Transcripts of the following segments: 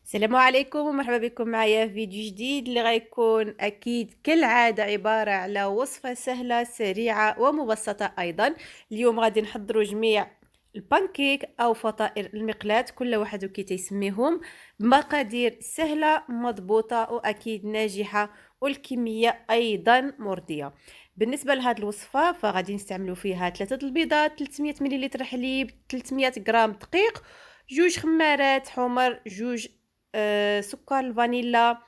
السلام عليكم ومرحبا بكم معايا في فيديو جديد اللي غيكون اكيد كالعاده عباره على وصفه سهله سريعه ومبسطه ايضا. اليوم غادي نحضروا جميع البانكيك او فطائر المقلاة، كل واحد وكي تيسميهم، بمقادير سهله مضبوطه واكيد ناجحه، والكميه ايضا مرضيه. بالنسبه لهذه الوصفه فغادي نستعملوا فيها 3 البيضات، 300 ملل حليب، 300 غرام دقيق، جوج خمارات حمر، جوج سكر الفانيلا،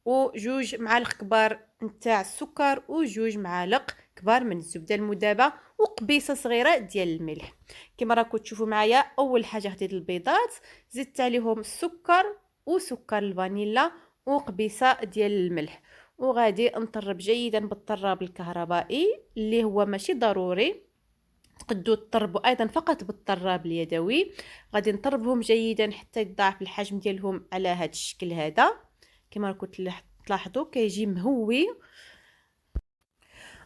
وجوج معالق كبار نتاع السكر، وجوج معالق كبار من الزبده المذابه، وقبيصه صغيره ديال الملح. كما راكم تشوفوا معايا، اول حاجه خديت البيضات، زدت عليهم السكر وسكر الفانيلا وقبيصه ديال الملح، وغادي نطرب جيدا بالطراب الكهربائي اللي هو ماشي ضروري، تقدروا تطربوا ايضا فقط بالطراب اليدوي. غادي نطربهم جيدا حتى يتضاعف الحجم ديالهم على هذا الشكل هذا. كما راكم تلاحظوا كيجي مهوي.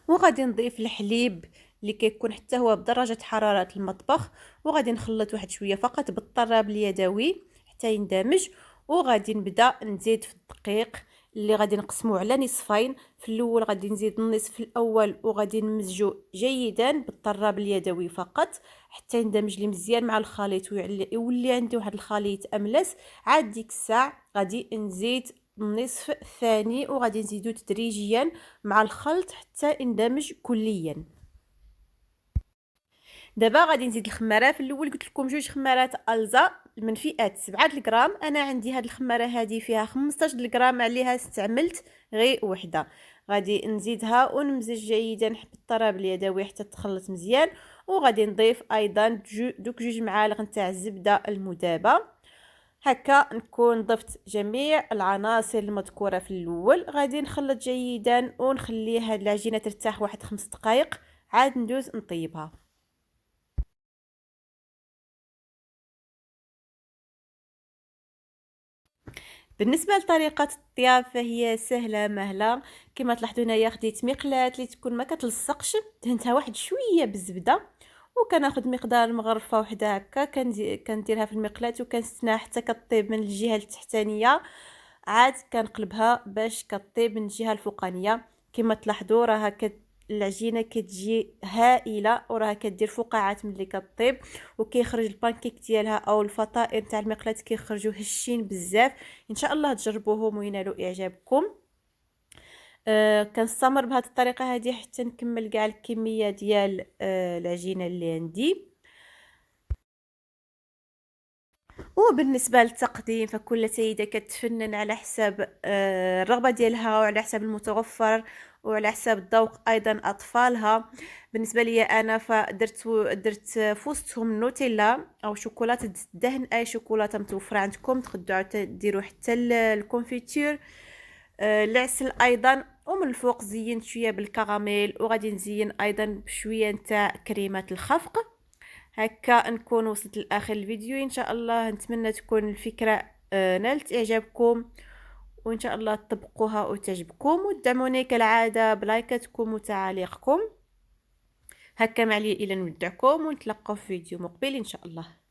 وغادي نضيف الحليب اللي كيكون حتى هو بدرجه حراره المطبخ، وغادي نخلط واحد شويه فقط بالطراب اليدوي حتى يندمج. وغادي نبدا نزيد في الدقيق اللي غادي نقسموه على نصفين. في الاول غادي نزيد النصف الاول وغادي نمزجو جيدا بالطراب اليدوي فقط حتى يندمج لي مزيان مع الخليط ويولي عندي واحد الخليط املس. عاد ديك الساعه غادي نزيد النصف الثاني وغادي نزيدو تدريجيا مع الخلط حتى يندمج كليا. دابا غادي نزيد الخماره. في الاول قلت لكم جوج خمارات الزا من فئه 7 غرام، انا عندي هاد الخماره هذه فيها 15 غرام، عليها استعملت غير وحده. غادي نزيدها ونمزج جيدا بالطراب اليدوي حتى تخلط مزيان. وغادي نضيف ايضا دوك جوج معالق نتاع الزبده المذابه. هكا نكون ضفت جميع العناصر المذكوره في الاول. غادي نخلط جيدا ونخلي هاد العجينه ترتاح واحد 5 دقائق، عاد ندوز نطيبها. بالنسبه لطريقه الطياب فهي سهله مهله. كما تلاحظوا هنايا خديت مقلاة اللي تكون ما كتلصقش، دهنتها واحد شويه بالزبده، وكناخذ مقدار مغرفه وحده هكا كنديرها في المقلاة وكنستناها حتى كطيب من الجهه التحتانيه، عاد كنقلبها باش كطيب من الجهه الفوقانيه. كما تلاحظوا راها العجينه كتجي هائله وراها كدير فقاعات ملي كطيب، وكيخرج البانكيك ديالها او الفطائر تاع المقلاة كيخرجوا هشين بزاف. ان شاء الله تجربوهم وينالوا اعجابكم. كنستمر بهذه الطريقه هذه حتى نكمل كاع الكميه ديال العجينه اللي عندي. وبالنسبه للتقديم فكل سيده كتفنن على حساب الرغبه ديالها وعلى حساب المتوفر وعلى حساب الذوق ايضا اطفالها. بالنسبه لي انا درت في وسطهم نوتيلا او شوكولاته الدهن، اي شوكولاته متوفره عندكم تقدروا ديروا حتى الكونفيتور، العسل ايضا، ومن الفوق زينت شويه بالكراميل، وغادي نزين ايضا بشويه نتاع كريمه الخفق. هكا نكون وصلت لاخر الفيديو. ان شاء الله نتمنى تكون الفكره نالت اعجابكم، وان شاء الله تطبقوها وتعجبكم، وتدعموني كالعاده بلايكاتكم وتعاليقكم. هكا معلي الى نودعكم ونتلقاو في فيديو مقبل ان شاء الله.